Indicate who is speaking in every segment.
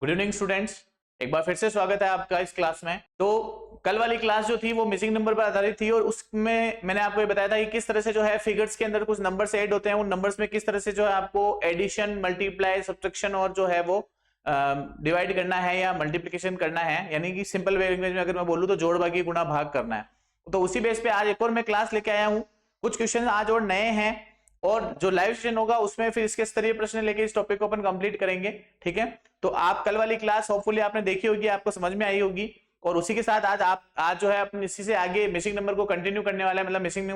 Speaker 1: Good evening students, एक बार फिर से स्वागत है आपका इस क्लास में। तो कल वाली क्लास जो थी वो मिसिंग नंबर पर आधारित थी और उसमें मैंने आपको ये बताया था कि किस तरह से जो है फिगर्स के अंदर कुछ नंबर्स ऐड होते हैं, उन नंबर्स में किस तरह से जो है आपको एडिशन, मल्टीप्लाई, सब्ट्रैक्शन और जो है वो डिवाइड करना है या मल्टीप्लिकेशन करना है, यानी कि सिंपल लैंग्वेज में अगर मैं बोलूँ तो जोड़ भागी गुणा भाग करना है। तो उसी बेस पे आज एक और मैं क्लास लेके आया हूँ। कुछ क्वेश्चन आज और नए हैं और जो लाइव सेशन होगा उसमें फिर इसके स्तरीय प्रश्न लेके इस टॉपिक को अपन कंप्लीट करेंगे। ठीक है, तो आप कल वाली क्लास होपफुली आपने देखी होगी, आपको समझ में आई होगी और उसी के साथ आज जो है अपन इसी से आगे मिसिंग नंबर को कंटिन्यू करने वाला है। मतलब मिसिंग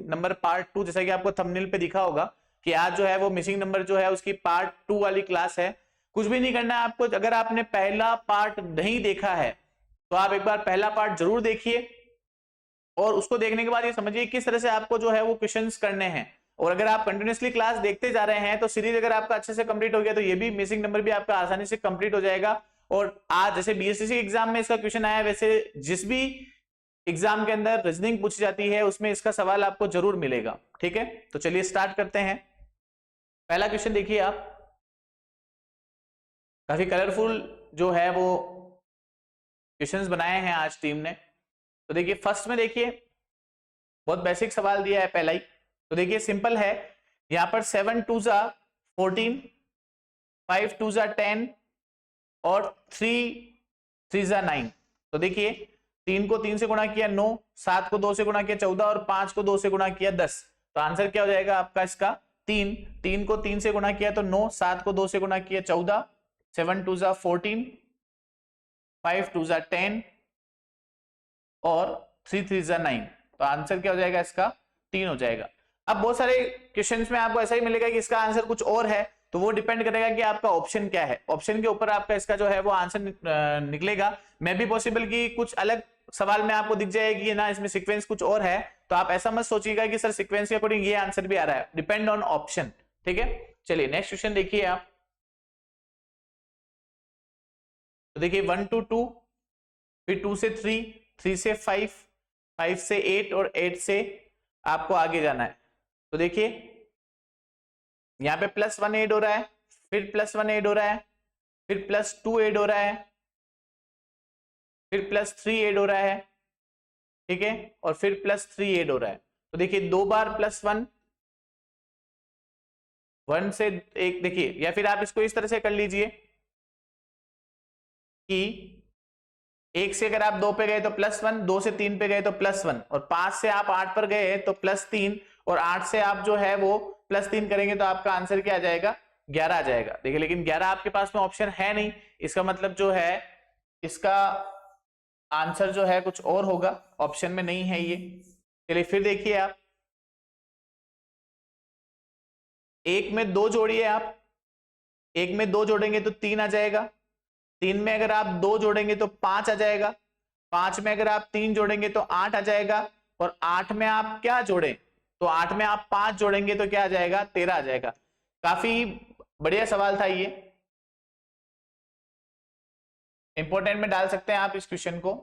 Speaker 1: नंबर पार्ट 2, जैसा कि आपको थंबनेल पे दिखा होगा कि आज जो है वो मिसिंग नंबर जो है उसकी पार्ट 2 वाली क्लास है। कुछ भी नहीं करना है आपको, अगर आपने पहला पार्ट नहीं देखा है तो आप एक बार पहला पार्ट जरूर देखिए और उसको देखने के बाद ये समझिए किस तरह से आपको जो है वो क्वेश्चंस करने हैं। और अगर आप कंटिन्यूअसली क्लास देखते जा रहे हैं तो सीरीज अगर आपका अच्छे से कंप्लीट हो गया तो ये भी मिसिंग नंबर भी आपका आसानी से कंप्लीट हो जाएगा। और आज जैसे बीएससी एग्जाम में इसका क्वेश्चन आया, वैसे जिस भी एग्जाम के अंदर रीजनिंग पूछी जाती है उसमें इसका सवाल आपको जरूर मिलेगा। ठीक है, तो चलिए स्टार्ट करते हैं। पहला क्वेश्चन देखिए आप, काफी कलरफुल जो है वो क्वेश्चंस बनाए हैं आज टीम ने। तो देखिए फर्स्ट में देखिए बहुत बेसिक सवाल दिया है पहला ही। तो देखिए सिंपल है, यहां पर 7 2 जा 14, 5 2 जा 10 और 3 3 जा 9। तो देखिए 3 को 3 से गुणा किया 9, 7 को 2 से गुणा किया 14 और 5 को 2 से गुणा किया 10। तो आंसर क्या हो जाएगा आपका इसका 3। 3 को 3 से गुणा किया तो 9, 7 को 2 से गुणा किया 14, 7 2 जा 14, 5 2 जा 10 और 3 3 जा 9। तो आंसर क्या हो जाएगा इसका 3 हो जाएगा। अब बहुत सारे क्वेश्चंस में आपको ऐसा ही मिलेगा कि इसका आंसर कुछ और है, तो वो डिपेंड करेगा कि आपका ऑप्शन क्या है। ऑप्शन के ऊपर आपका इसका जो है वो आंसर निकलेगा। मे भी पॉसिबल कि कुछ अलग सवाल में आपको दिख जाएगी ना, इसमें सीक्वेंस कुछ और है, तो आप ऐसा मत सोचिएगा कि सर सीक्वेंस के अकॉर्डिंग ये आंसर भी आ रहा है। Depend on option. ठीक है, चलिए नेक्स्ट क्वेश्चन देखिए आप। तो देखिए 1 to 2, फिर 2 से 3, 3 से 5, 5 से 8 और 8 से आपको आगे जाना है। तो देखिए यहां पे +1 ऐड हो रहा है, फिर +1 ऐड हो रहा है, फिर +2 ऐड हो रहा है, फिर +3 ऐड हो रहा है। ठीक है, और फिर +3 ऐड हो रहा है। तो देखिए 2 बार +1, 1 से 1 देखिए, या फिर आप इसको इस तरह से कर लीजिए कि 1 से अगर आप 2 पे गए तो +1, 2 से 3 पे गए तो +1 और 5 से आप 8 पर गए तो +3 और 8 से आप जो है वो +3 करेंगे तो आपका आंसर क्या आ जाएगा 11 आ जाएगा। देखिए लेकिन 11 आपके पास में ऑप्शन है नहीं, इसका मतलब जो है इसका आंसर जो है कुछ और होगा, ऑप्शन में नहीं है ये। चलिए फिर देखिए आप, एक में 2 जोड़िए आप, एक में 2 जोड़ेंगे तो 3 आ जाएगा, 3 में अगर आप 2 जोड़ेंगे तो 5 आ जाएगा, 5 में अगर आप 3 जोड़ेंगे तो 8 आ जाएगा और 8 में आप क्या जोड़ें तो 8 में आप 5 जोड़ेंगे तो क्या आ जाएगा 13 आ जाएगा। काफी बढ़िया सवाल था ये, इंपॉर्टेंट में डाल सकते हैं आप इस क्वेश्चन को।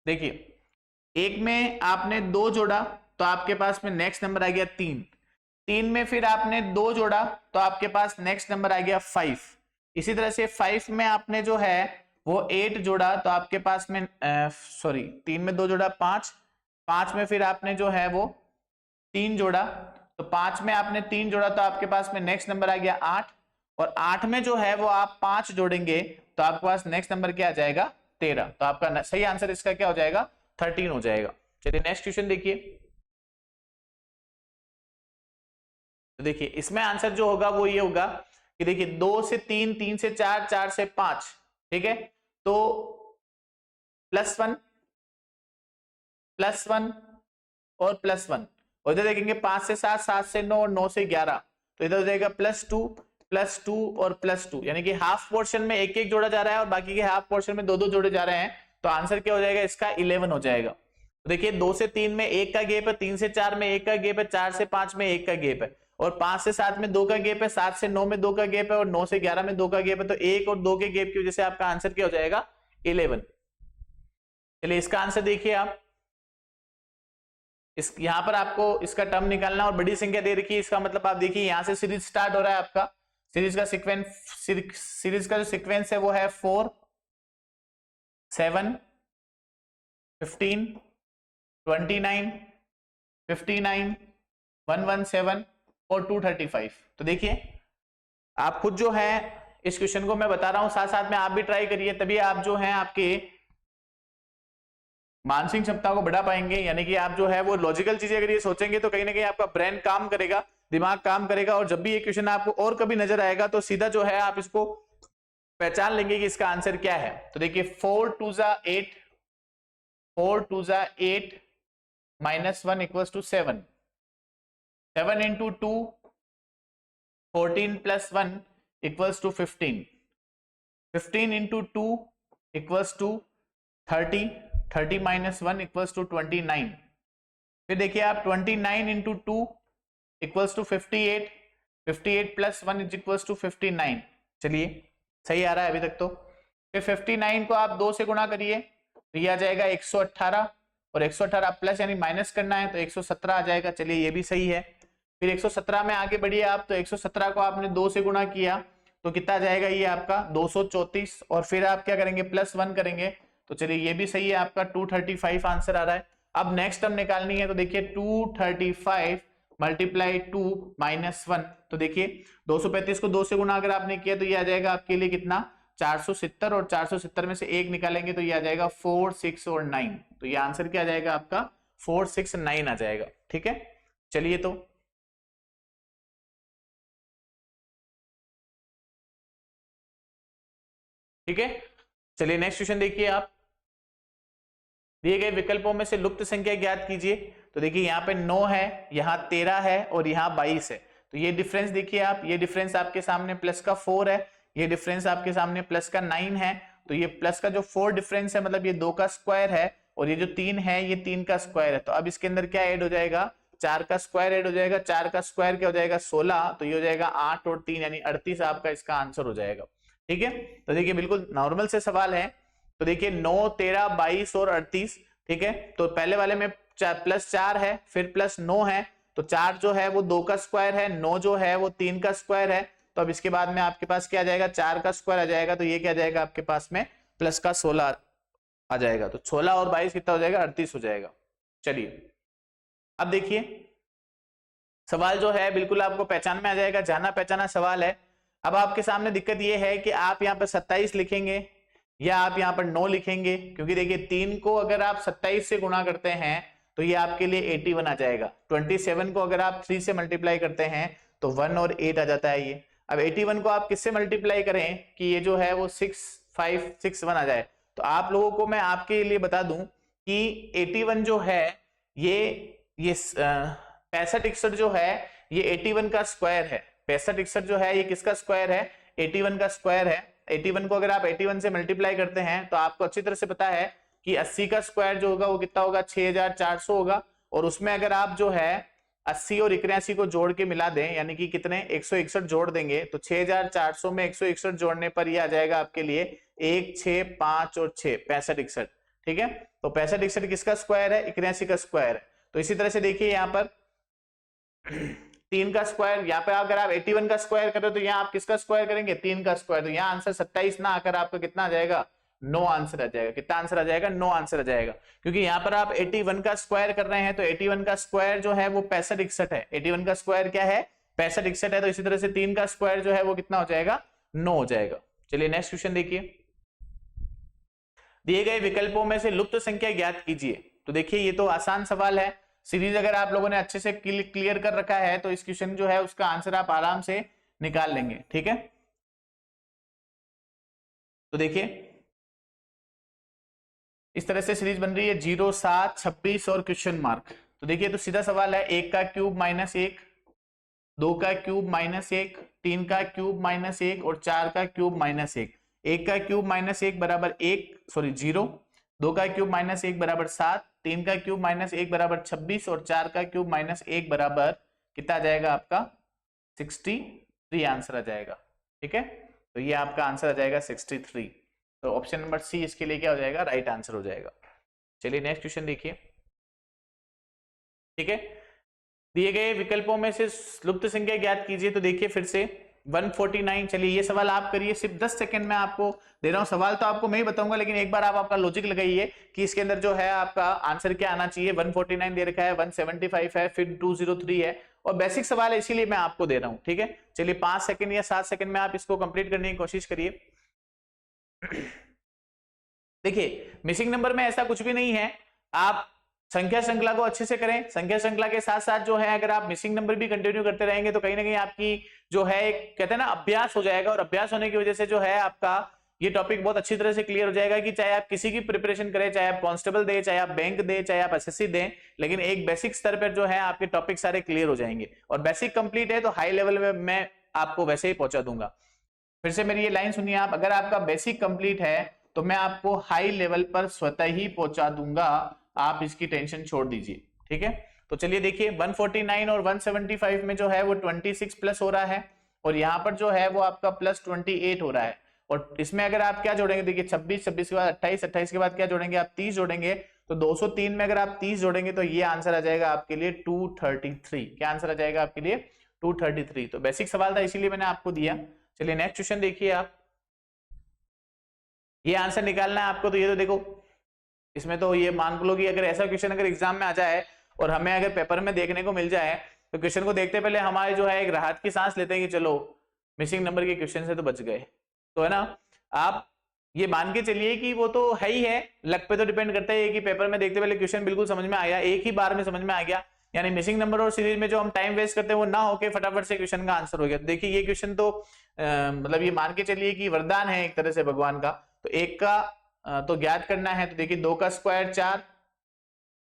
Speaker 1: देखिए एक में आपने 2 जोड़ा तो आपके पास में नेक्स्ट नंबर आ गया 3, 3 में फिर आपने 2 जोड़ा तो आपके पास नेक्स्ट नंबर आ गया 5। इसी तरह से 5 में आपने जो है वो 8 जोड़ा तो आपके पास में 3 में 2 जोड़ा 5, 5 में फिर आपने जो है वो 3 जोड़ा तो 5 में आपने 3 जोड़ा तो आपके पास में नेक्स्ट नंबर आ गया 8 और 8 में जो है वो आप 5 जोड़ेंगे तो आपके पास नेक्स्ट नंबर क्या आ जाएगा 13। तो आपका सही आंसर इसका क्या हो जाएगा 13 हो जाएगा। चलिए नेक्स्ट क्वेश्चन देखिए। तो देखिए इसमें आंसर जो होगा वो ये होगा कि देखिए 2 से 3, 3 से 4, 4 से 5। ठीक है, तो +1 +1 और +1 और इधर देखेंगे 5 से 7, 7 से 9 और 9 से 11। तो इधर हो जाएगा +2 और +2, यानी कि हाफ पोर्शन में एक एक जोड़ा जा रहा है और बाकी के हाफ पोर्शन में दो दो जोड़े जा रहे हैं। तो आंसर क्या हो जाएगा इसका 11 हो जाएगा। तो देखिए 2 से 3 में 1 का गैप है, 3 से 4 में 1 का गैप है, 4 से 5 में 1 का गैप है और 5 से 7 में 2 का गैप है, 7 से 9 में 2 का गैप है और 9 से 11 में 2 का गैप है। तो 1 और 2 के गैप की वजह से आपका आंसर क्या हो जाएगा 11। चलिए इसका आंसर देखिए आप, इस यहाँ पर आपको इसका टर्म निकालना और बड़ी संख्या दे रखी है, इसका मतलब आप देखिए यहाँ से सीरीज स्टार्ट हो रहा है आपका, सीरीज का जो सीक्वेंस है वो है 4 7 15 29 59 117 और 235। तो देखिए आप खुद जो है इस क्वेश्चन को मैं बता रहा हूं, साथ साथ में आप भी ट्राई करिए, तभी आप जो है आपके मानसिक क्षमता को बढ़ा पाएंगे। यानी कि आप जो है वो लॉजिकल चीजें अगर ये सोचेंगे तो कहीं ना कहीं आपका ब्रेन काम करेगा, दिमाग काम करेगा, और जब भी ये क्वेश्चन आपको और कभी नजर आएगा तो सीधा जो है आप इसको पहचान लेंगे कि इसका आंसर क्या है। तो देखिए 4 2 8, 4 2 8 -1 equals to 7, 7 into 2 14 plus 1 equals to 15, 15 into 2 equals to 30, 30 minus 1 equals to 29। फिर देखिए आप 29 into 2 equals to 58, 58 plus 1 is equals to 59। चलिए सही आ रहा है अभी तक तो। फिर 59 को आप 2 से गुणा करिए तो ये आ जाएगा 118, और 118 प्लस यानी माइनस करना है तो 117 आ जाएगा। चलिए ये भी सही है। फिर 117 में आगे बढ़िए आप, तो 117 को आपने 2 से गुणा किया तो कितना आ जाएगा ये आपका 234, और फिर आप क्या करेंगे +1 करेंगे तो चलिए ये भी सही है आपका 235 आंसर आ रहा है। अब नेक्स्ट टर्म निकालनी है तो देखिए 235 मल्टीप्लाई 2 -1, तो देखिए 235 को 2 से गुणा अगर आपने किया तो ये आ जाएगा आपके लिए कितना 470, और 470 में से 1 निकालेंगे तो ये आ जाएगा 4 6 और 9। तो ये आंसर क्या आ जाएगा आपका 4 6 9 आ जाएगा। ठीक है, चलिए तो ठीक है, चलिए नेक्स्ट क्वेश्चन देखिए आप। दिए गए विकल्पों में से लुप्त संख्या ज्ञात कीजिए। तो देखिए यहाँ पे 9 है, यहाँ 13 है और यहाँ 22 है। तो ये डिफरेंस देखिए आप, ये डिफरेंस आपके सामने प्लस का 4 है, ये डिफरेंस आपके सामने प्लस का 9 है। तो ये प्लस का जो 4 डिफरेंस है मतलब ये 2 का स्क्वायर है, और ये जो 3 है ये 3 का स्क्वायर है। तो अब इसके अंदर क्या ऐड हो जाएगा, 4 का स्क्वायर ऐड हो जाएगा। 4 का स्क्वायर क्या हो जाएगा 16, तो ये हो जाएगा 8 और 3 यानी 38 आपका इसका आंसर हो जाएगा। ठीक है, तो देखिए बिल्कुल नॉर्मल से सवाल है। तो देखिए 9 13 22 और 38। ठीक है, तो पहले वाले में +4 है, फिर +9 है, तो 4 जो है वो 2 का स्क्वायर है, 9 जो है वो 3 का स्क्वायर है। तो अब इसके बाद में आपके पास क्या आ जाएगा 4 का स्क्वायर आ जाएगा, तो ये क्या आ जाएगा आपके पास में प्लस का 16 आ जाएगा। तो 16 और 22 कितना हो जाएगा 38 हो जाएगा। चलिए अब देखिए सवाल जो है बिल्कुल आपको पहचान में आ जाएगा, जाना पहचाना सवाल है। अब आपके सामने दिक्कत ये है कि आप यहाँ पर 27 लिखेंगे या आप यहाँ पर 9 लिखेंगे, क्योंकि देखिए 3 को अगर आप 27 से गुणा करते हैं तो ये आपके लिए 81 आ जाएगा। 27 को अगर आप 3 से मल्टीप्लाई करते हैं तो 1 और 8 आ जाता है ये। अब 81 को आप किससे मल्टीप्लाई करें कि ये जो है वो 6 5 6 1 आ जाए। तो आप लोगों को मैं आपके लिए बता दूं कि 81 जो है ये 65 61 जो है ये 81 का स्क्वायर है। 65 61 जो है ये किसका स्क्वायर है 81 का स्क्वायर है। 81 को अगर आप 81 से मल्टीप्लाई करते हैं तो आपको अच्छी तरह से पता है कि 80 का स्क्वायर जो होगा वो कितना होगा 6400 होगा, और उसमें अगर आप जो है 80 और 81 को जोड़ के मिला दें यानी कि कितने 161 जोड़ देंगे तो 6400 में 161 जोड़ने पर ये आ जाएगा आपके लिए 1 6 5 और 6 65 61। ठीक है, तो 65 61 किसका स्क्वायर है 81 का स्क्वायर है। तो इसी तरह से देखिए यहाँ पर 3 का स्क्वायर, यहाँ पे अगर आप 81 का स्क्वायर करें तो यहाँ आप किसका स्क्वायर करेंगे 3 का स्क्वायर। तो यहाँ आंसर 27 ना आकर आपका कितना आ जाएगा 9 आंसर आ जाएगा। कितना आंसर आ जाएगा 9 आंसर आ जाएगा, क्योंकि यहाँ पर आप 81 का स्क्वायर कर रहे हैं तो 81 का स्क्वायर जो है वो 65 61 है। 81 का स्क्वायर क्या है 65 61 है। तो इसी तरह से 3 का स्क्वायर जो है वो कितना हो जाएगा 9 हो जाएगा। चलिए नेक्स्ट क्वेश्चन देखिए। दिए गए विकल्पों में से लुप्त संख्या ज्ञात कीजिए। तो देखिए ये तो आसान सवाल है, सीरीज अगर आप लोगों ने अच्छे से क्लियर कर रखा है तो इस क्वेश्चन जो है उसका आंसर आप आराम से निकाल लेंगे। ठीक है, तो देखिए इस तरह से सीरीज बन रही है 0 7 26 और क्वेश्चन मार्क। तो देखिए तो सीधा सवाल है 1 का क्यूब -1, 2 का क्यूब -1, 3 का क्यूब -1 और 4 का क्यूब -1। 1 का क्यूब -1 बराबर 0, 2 का क्यूब -1 बराबर 7, 3 का क्यूब -1 बराबर 26 और 4 का क्यूब -1 बराबर कितना आ जाएगा आपका 63 आंसर आ जाएगा। ठीक है, तो ये आपका आंसर आ जाएगा 63। तो ऑप्शन नंबर सी इसके लिए क्या हो जाएगा राइट आंसर हो जाएगा। चलिए नेक्स्ट क्वेश्चन देखिए। ठीक है। दिए गए विकल्पों में से लुप्त संख्या ज्ञात कीजिए। तो देखिए फिर से 149। चलिए ये सवाल आप करिए, सिर्फ 10 सेकंड में आपको दे रहा हूं। सवाल तो आपको मैं ही बताऊंगा, लेकिन एक बार आप आपका लॉजिक लगाइए कि इसके अंदर जो है आपका आंसर क्या आना चाहिए। 149 दे रखा है, 175 है, फिर 203 है, और बेसिक सवाल है इसीलिए मैं आपको दे रहा हूं। ठीक है, चलिए 5 सेकंड या 7 सेकंड में आप इसको कंप्लीट करने की कोशिश करिए। देखिए मिसिंग नंबर में ऐसा कुछ भी नहीं है, आप संख्या श्रृंखला को अच्छे से करें। संख्या श्रृंखला के साथ साथ जो है अगर आप मिसिंग नंबर भी कंटिन्यू करते रहेंगे तो कहीं ना कहीं आपकी जो है एक कहते हैं ना अभ्यास हो जाएगा, और अभ्यास होने की वजह से जो है आपका ये टॉपिक बहुत अच्छी तरह से क्लियर हो जाएगा कि चाहे आप किसी की प्रिपरेशन करें, चाहे आप कांस्टेबल दें, चाहे आप बैंक दें, चाहे आप एसएससी दें, लेकिन एक बेसिक स्तर पर जो है आपके टॉपिक सारे क्लियर हो जाएंगे। और बेसिक कंप्लीट है तो हाई लेवल में मैं आपको वैसे ही पहुंचा दूंगा। फिर से मेरी ये लाइन सुनिए आप, अगर आपका बेसिक कंप्लीट है तो मैं आपको हाई लेवल पर स्वतः ही पहुंचा दूंगा, आप इसकी टेंशन छोड़ दीजिए। ठीक है, तो चलिए देखिए 149 और 175 में जो है वो 26 प्लस हो रहा है, और यहाँ पर जो है वो आपका प्लस 28 हो रहा है। और इसमें अगर आप क्या जोड़ेंगे, देखिए 26, 26 के बाद 28, 28 के बाद क्या जोड़ेंगे आप, 30 जोड़ेंगे। तो 203 में अगर आप 30 जोड़ेंगे तो ये आंसर आ जाएगा आपके लिए 233। क्या आंसर आ जाएगा आपके लिए 233। तो बेसिक सवाल था इसीलिए मैंने आपको दिया। चलिए नेक्स्ट क्वेश्चन देखिए आप, ये आंसर निकालना है आपको। तो ये तो देखो इसमें तो ये मान लो कि अगर ऐसा क्वेश्चन अगर एग्जाम में आ जाए और हमें अगर पेपर में देखने को मिल जाए तो क्वेश्चन को देखते पहले हमारे जो है एक राहत की सांस लेते हैं कि चलो मिसिंग नंबर के क्वेश्चन से तो बच गए। तो है ना, आप ये मान के चलिए कि वो तो है ही है, लक पे तो डिपेंड करता है कि पेपर में देखते पहले क्वेश्चन बिल्कुल समझ में आया, एक ही बार में समझ में आ गया, यानी मिसिंग नंबर और सीरीज में जो हम टाइम वेस्ट करते हैं वो ना होके फटाफट से क्वेश्चन का आंसर हो गया। तो देखिए ये क्वेश्चन तो मतलब ये मान के चलिए कि वरदान है एक तरह से भगवान का। तो एक का तो ज्ञात करना है। तो देखिए 2 का स्क्वायर 4,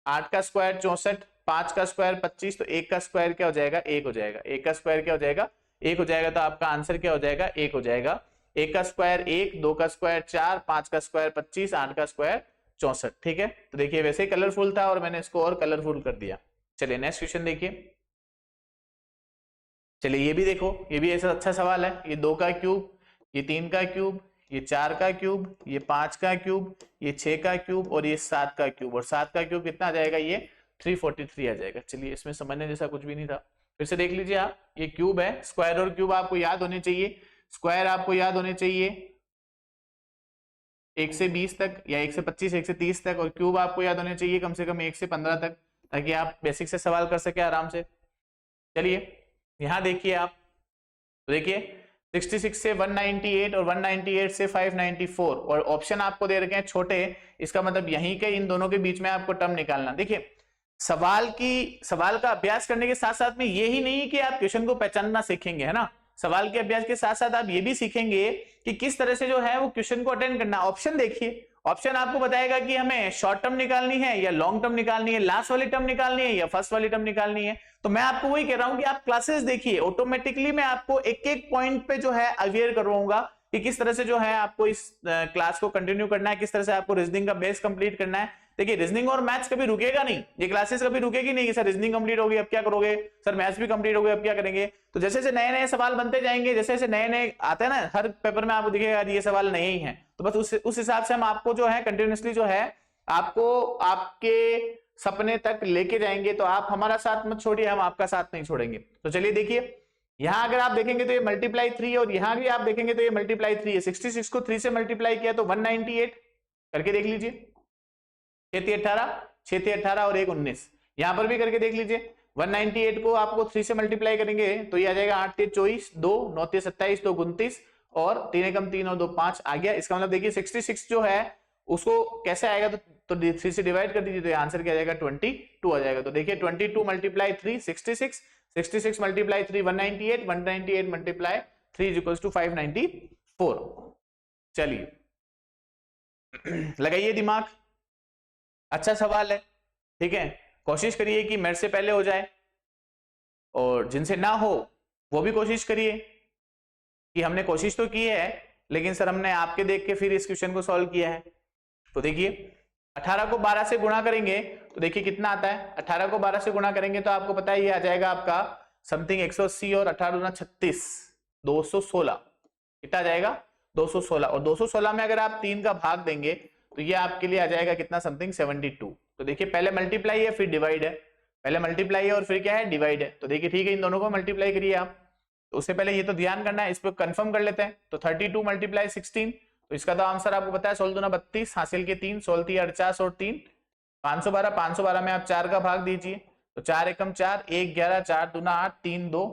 Speaker 1: 8 का स्क्वायर 64, 5 का स्क्वायर 25, तो 1 का स्क्वायर क्या हो जाएगा, 1 हो जाएगा। 1 का स्क्वायर क्या हो जाएगा, 1 हो जाएगा। तो आपका आंसर क्या हो जाएगा, 1 हो जाएगा। 1 का स्क्वायर 1, 2 का स्क्वायर 4, 5 का स्क्वायर 25, 8 का स्क्वायर 64। ठीक है, तो देखिए वैसे ही कलरफुल था और मैंने इसको और कलरफुल कर दिया। चलिए नेक्स्ट क्वेश्चन देखिए। चलिए ये भी देखो, ये भी ऐसा अच्छा सवाल है। ये 2 का क्यूब, ये 3 का क्यूब, ये 4 का क्यूब, ये 5 का क्यूब, ये 6 का क्यूब और ये 7 का क्यूब। और 7 का क्यूब कितना आ जाएगा, ये 343 आ जाएगा। चलिए इसमें समझने जैसा कुछ भी नहीं था। फिर से देख लीजिए आप, ये क्यूब है, स्क्वायर और क्यूब आपको याद होने चाहिए। स्क्वायर आपको याद होने चाहिए 1 से 20 तक, या 1 से 25, 1 से 30 तक, और क्यूब आपको याद होने चाहिए कम से कम 1 से 15 तक, ताकि आप बेसिक से सवाल कर सके आराम से। चलिए यहां देखिए आप, तो देखिए 66 से 198 और 198 से 594, और ऑप्शन आपको दे रखे हैं छोटे, इसका मतलब यहीं के इन दोनों के बीच में आपको टर्म निकालना। देखिए सवाल का अभ्यास करने के साथ साथ में ये ही नहीं कि आप क्वेश्चन को पहचानना सीखेंगे, है ना, सवाल के अभ्यास के साथ साथ आप ये भी सीखेंगे कि किस तरह से जो है वो क्वेश्चन को अटेंड करना। ऑप्शन देखिए, ऑप्शन आपको बताएगा कि हमें शॉर्ट टर्म निकालनी है या लॉन्ग टर्म निकालनी है, लास्ट वाली टर्म निकालनी है या फर्स्ट वाली टर्म निकालनी है। तो मैं आपको वही कह रहा हूं कि आप क्लासेस देखिए, ऑटोमेटिकली मैं आपको एक एक पॉइंट पे जो है अवेयर करवाऊंगा कि किस तरह से जो है आपको इस क्लास को कंटिन्यू करना है, किस तरह से आपको रीजनिंग का बेस कंप्लीट करना है। देखिए रीजनिंग और मैथ्स कभी रुकेगा नहीं, ये क्लासेस कभी रुकेगी नहीं कि सर रीजनिंग कंप्लीट हो गई अब क्या करोगे, सर मैथ्स भी कंप्लीट हो गए अब क्या करेंगे। तो जैसे जैसे नए नए सवाल बनते जाएंगे, जैसे जैसे नए नए आते हैं ना, हर पेपर में आपको दिखेगा ये सवाल नए ही हैं, तो बस उस हिसाब से हम आपको जो है कंटिन्यूसली जो है आपको आपके सपने तक लेके जाएंगे। तो आप हमारा साथ मत छोड़िए, हम आपका साथ नहीं छोड़ेंगे। तो चलिए देखिए, यहां अगर आप देखेंगे तो ये मल्टीप्लाई 3 और यहां भी आप देखेंगे तो ये मल्टीप्लाई 3 है। 66 को 3 से मल्टीप्लाई किया तो 198 करके देख लीजिए, 6 18, 6 18 और 1 19। यहां पर भी करके देख लीजिए, 198 को आपको 3 से मल्टीप्लाई करेंगे तो ये आ जाएगा 8 3 24, 2 9 3 27, 2 29 और 3 एकम 3 और 2 5 आ गया। इसका मतलब देखिए 66 जो है उसको कैसे आएगा, तो 3 से डिवाइड कर दीजिए तो आंसर क्या आ जाएगा 22 आ जाएगा। तो देखिए 22 multiply 3 66, 66 multiply 3 198, 198 multiply 3 is equal to 594। चलिए लगाइए दिमाग, अच्छा सवाल है, ठीक है। कोशिश करिए कि मेरे से पहले हो जाए, और जिनसे ना हो वो भी कोशिश करिए कि हमने कोशिश तो की है लेकिन सर हमने आपके देख के फिर इस क्वेश्चन को सॉल्व किया है। तो देखिए 18 को 12 से गुणा करेंगे तो देखिए कितना आता है, 18 को 12 से गुणा करेंगे तो आपको पता है ये आ जाएगा आपका समथिंग 180 और 18 दूना 36, 216। कितना आ जाएगा 216, और 216 में अगर आप 3 का भाग देंगे तो ये आपके लिए आ जाएगा कितना, समथिंग 72। तो देखिए पहले मल्टीप्लाई है फिर डिवाइड है, पहले मल्टीप्लाई है और फिर क्या है, डिवाइड है। तो देखिए ठीक है, इन दोनों को मल्टीप्लाई करिए आप। तो उससे पहले ये तो ध्यान करना है, इस पर कंफर्म कर लेते हैं। तो 32 मल्टीप्लाई 16, तो इसका तो आंसर आपको पता है 16 दूना 32, हासिल के 3, 16 3 49 और 3 512। 512 में आप 4 का भाग दीजिए, तो 4 एकम 4, 1 11, 4 दूना 8, 3 2।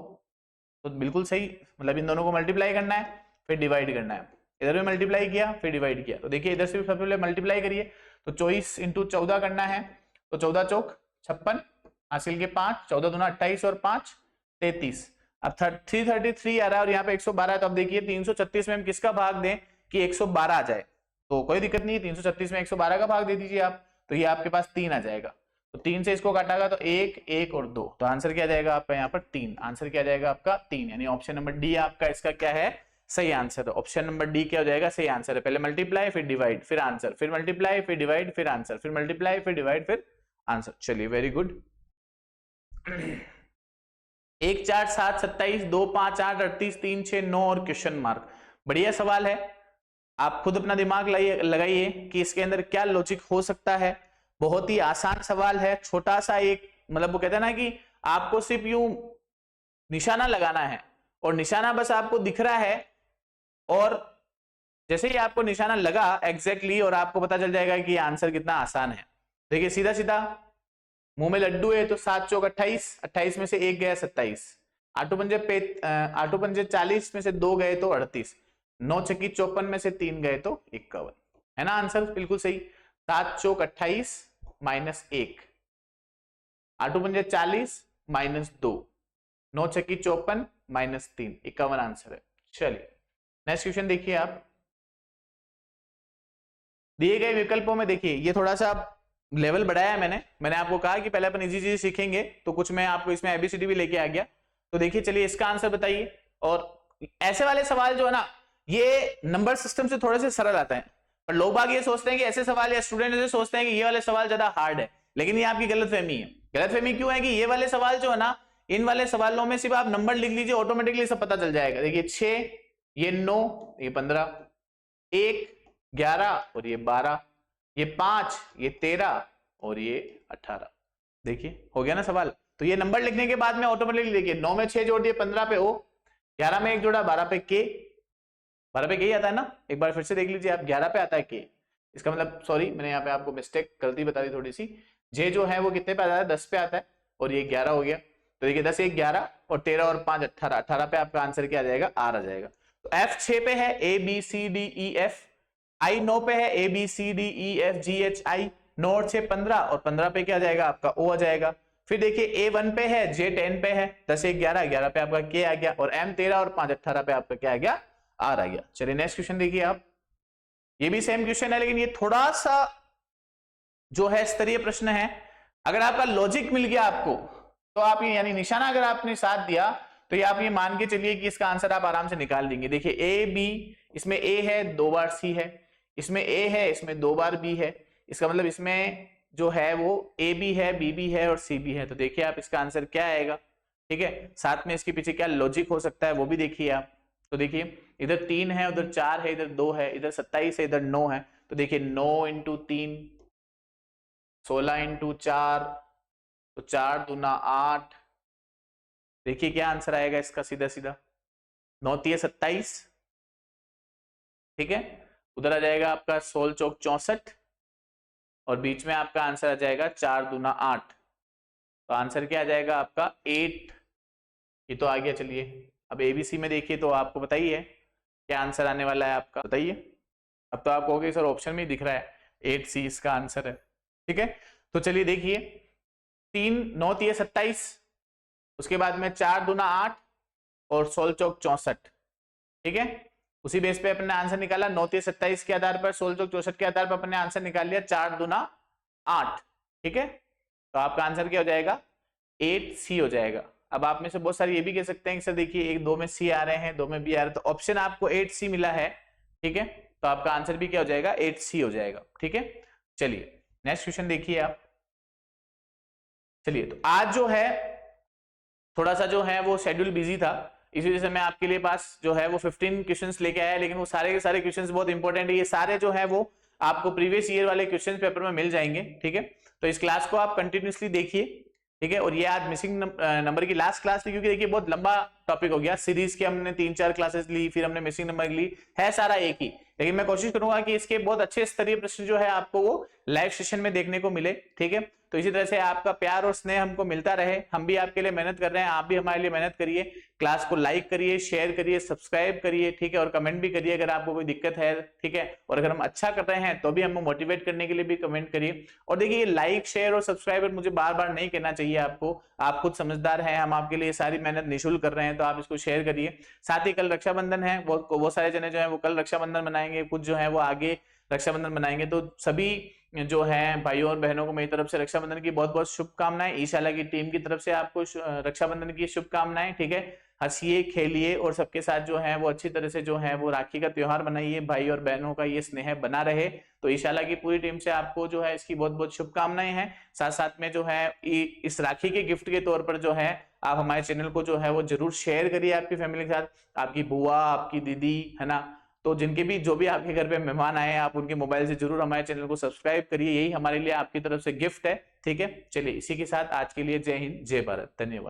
Speaker 1: तो बिल्कुल सही, मतलब इन दोनों को मल्टीप्लाई करना है फिर डिवाइड करना है। इधर भी मल्टीप्लाई किया फिर डिवाइड किया। तो देखिए इधर से भी सबसे पहले मल्टीप्लाई करिए, तो 24 इंटू 14 करना है। तो 14 चौक 56, हासिल के 5, 14 दूना 28 और 5 33। अब 333 आ रहा है और यहाँ पे 112 है। तो अब देखिए 336 में हम किसका भाग दें कि 112 आ जाए, तो कोई दिक्कत नहीं है, 336 में 112 का भाग दे दीजिए आप, तो ये आपके पास 3 आ जाएगा। तो 3 से इसको काटागा तो 1 1 और 2, तो आंसर क्या जाएगा आपका यहाँ पर 3। आंसर क्या जाएगा आपका 3, यानी ऑप्शन नंबर डी आपका इसका क्या है, सही आंसर है। ऑप्शन नंबर डी क्या हो जाएगा, सही आंसर है। पहले मल्टीप्लाई फिर डिवाइड फिर आंसर, फिर मल्टीप्लाई फिर डिवाइड फिर आंसर, फिर मल्टीप्लाई फिर डिवाइड फिर आंसर। चलिए वेरी गुड। 1 4 7 27, 2 5 8 38, 3 6 9 और क्वेश्चन मार्क। बढ़िया सवाल है, आप खुद अपना दिमाग लगाइए कि इसके अंदर क्या लॉजिक हो सकता है। बहुत ही आसान सवाल है, छोटा सा एक, मतलब वो कहते हैं ना कि आपको सिर्फ यूं निशाना लगाना है और निशाना बस आपको दिख रहा है, और जैसे ही आपको निशाना लगा एग्जैक्टली और आपको पता चल जाएगा कि आंसर कितना आसान है। देखिए सीधा सीधा मुंह में लड्डू है, तो 7 चौक 28, 28 में से 1 गया 27, आटू पंजे 40 में से 2 गए तो 38, 9 छक्की 54 में से 3 गए तो 51, है ना आंसर बिल्कुल सही। 7 चौक 28 माइनस 1, आटू पंजे 40 माइनस 2, 9 छक्की 54 माइनस 3, 51 आंसर है। चलिए नेक्स्ट क्वेश्चन देखिए आप। दिए गए विकल्पों में देखिए, ये थोड़ा सा लेवल बढ़ाया है मैंने आपको कहा कि पहले अपन इजी चीज सीखेंगे, तो कुछ मैं आपको इसमें एबीसीडी भी लेके आ गया। तो देखिए चलिए इसका आंसर बताइए। और ऐसे वाले सवाल जो है ना, ये नंबर सिस्टम से थोड़े से सरल आता है, पर लोग बाग ये सोचते हैं कि ऐसे सवाल, या स्टूडेंट ऐसे सोचते हैं कि ये वाले सवाल ज्यादा हार्ड है, लेकिन ये आपकी गलतफहमी है। गलतफहमी क्यों है कि ये वाले सवाल जो है ना, इन वाले सवालों में सिर्फ आप नंबर लिख लीजिए, ऑटोमेटिकली सब पता चल जाएगा। देखिए 6, ये 9, ये 15, 1 11 और ये 12, ये 5, ये 13 और ये 18। देखिए हो गया ना सवाल। तो ये नंबर लिखने के बाद में ऑटोमेटिकली देखिए 9 में 6 जोड़ दिए, 15 पे ओ, 11 में 1 जोड़ा, 12 पे के, 12 पे के आता है ना, एक बार फिर से देख लीजिए आप, 11 पे आता है के। इसका मतलब, सॉरी मैंने यहाँ पे आपको मिस्टेक गलती बता दी थोड़ी सी, जे जो है वो कितने पे आता है, 10 पे आता है, और ये 11 हो गया। तो देखिए 10 1 11 और 13 और 5 18, 18 पे आपका आंसर क्या आ जाएगा, आर आ जाएगा। तो एफ 6 पे है, A B C D E F. I 9 पे है, A B C D E F G H I. 9 और 6 15, और 15 पे क्या आ जाएगा आपका ओ आ जाएगा। फिर देखिए ए 1 पे है, जे 10 पे है, 10 1 11, 11 पे आपका के आ गया, और एम 13 और 5 18 पे आपका क्या आ गया, आर आ गया। चलिए नेक्स्ट क्वेश्चन देखिए आप। ये भी सेम क्वेश्चन है, लेकिन ये थोड़ा सा जो है स्तरीय प्रश्न है। अगर आपका लॉजिक मिल गया आपको, तो आप ये यानी निशाना अगर आपने साथ दिया, तो ये आप ये मान के चलिए कि इसका आंसर आप आराम से निकाल देंगे। देखिए ए बी, इसमें ए है 2 बार सी है, इसमें ए है, इसमें 2 बार बी है, इसका मतलब इसमें जो है वो ए बी है, बी बी है और सी बी है। तो देखिए आप इसका आंसर क्या आएगा, ठीक है। साथ में इसके पीछे क्या लॉजिक हो सकता है वो भी देखिए आप। तो देखिए इधर 3 है, उधर 4 है, इधर 2 है, इधर 27 है, इधर 9 है। तो देखिए 9 इंटू 3 16 इंटू 4, तो 4 दूना 8। देखिए क्या आंसर आएगा इसका, सीधा सीधा 9 3 27, ठीक है। उधर आ जाएगा आपका 16 चौक 64, और बीच में आपका आंसर आ जाएगा 4 दूना 8। तो आंसर क्या आ जाएगा आपका 8। ये तो आ गया। चलिए अब एबीसी में देखिए, तो आपको बताइए क्या आंसर आने वाला है आपका, बताइए। अब तो आपको कहोगे सर ऑप्शन में ही दिख रहा है, 8C इसका आंसर है, ठीक है। तो चलिए देखिए 3 9 3 27, उसके बाद में 4 दूना 8 और 16 चौक 64, ठीक है। उसी बेस पे अपने आंसर निकाला, 9 3 27 के आधार पर, 16 चौक 64 के आधार पर अपने आंसर निकाल लिया 4 दूना 8, ठीक है। तो आपका आंसर क्या हो जाएगा, 8C हो जाएगा। अब आप में से बहुत सारे ये भी कह सकते हैं कि सर देखिए 1 2 में सी आ रहे हैं, 2 में बी आ रहे हैं, तो ऑप्शन आपको 8C मिला है, ठीक है। तो आपका आंसर भी क्या हो जाएगा, 8C हो जाएगा, ठीक है। चलिए नेक्स्ट क्वेश्चन देखिए आप। चलिए तो आज जो है थोड़ा सा जो है वो शेड्यूल बिजी था, इस वजह से मैं आपके लिए पास जो है वो 15 क्वेश्चंस लेके आया, लेकिन वो सारे के सारे क्वेश्चंस बहुत इंपॉर्टेंट है। ये सारे जो है वो आपको प्रीवियस ईयर वाले क्वेश्चन पेपर में मिल जाएंगे, ठीक है। तो इस क्लास को आप कंटिन्यूसली देखिए, ठीक है। और ये आज मिसिंग नंबर की लास्ट क्लास थी, क्योंकि देखिए बहुत लंबा टॉपिक हो गया, सीरीज के हमने 3-4 क्लासेस ली, फिर हमने मिसिंग नंबर ली, है सारा एक ही। लेकिन मैं कोशिश करूंगा कि इसके बहुत अच्छे स्तरीय प्रश्न जो है आपको वो लाइव सेशन में देखने को मिले, ठीक है। तो इसी तरह से आपका प्यार और स्नेह हमको मिलता रहे, हम भी आपके लिए मेहनत कर रहे हैं, आप भी हमारे लिए मेहनत करिए। क्लास को लाइक करिए, शेयर करिए, सब्सक्राइब करिए, ठीक है। और कमेंट भी करिए अगर आपको कोई दिक्कत है, ठीक है। और अगर हम अच्छा कर रहे हैं तो भी हमें मोटिवेट करने के लिए भी कमेंट करिए। और देखिए लाइक शेयर और सब्सक्राइब मुझे बार बार नहीं कहना चाहिए आपको, आप खुद समझदार हैं, हम आपके लिए सारी मेहनत निःशुल्क कर रहे हैं, तो आप इसको शेयर करिए। साथ ही कल रक्षाबंधन है, वो सारे जने जो है वो कल रक्षाबंधन मनाएंगे, कुछ जो है वो आगे रक्षाबंधन मनाएंगे। तो सभी जो है भाइयों और बहनों को मेरी तरफ से रक्षाबंधन की बहुत बहुत शुभकामनाएं, ईशाला की टीम की तरफ से आपको रक्षाबंधन की शुभकामनाएं, ठीक है। हंसिए, खेलिए और सबके साथ जो है वो अच्छी तरह से जो है वो राखी का त्योहार मनाइए, भाई और बहनों का ये स्नेह बना रहे। तो ईशाला की पूरी टीम से आपको जो है इसकी बहुत बहुत शुभकामनाएं हैं। साथ साथ में जो है इस राखी के गिफ्ट के तौर पर जो है आप हमारे चैनल को जो है वो जरूर शेयर करिए आपकी फैमिली के साथ, आपकी बुआ, आपकी दीदी, है ना। तो जिनके भी जो भी आपके घर पे मेहमान आए, आप उनके मोबाइल से जरूर हमारे चैनल को सब्सक्राइब करिए, यही हमारे लिए आपकी तरफ से गिफ्ट है, ठीक है। चलिए इसी के साथ आज के लिए जय हिंद, जय भारत, धन्यवाद।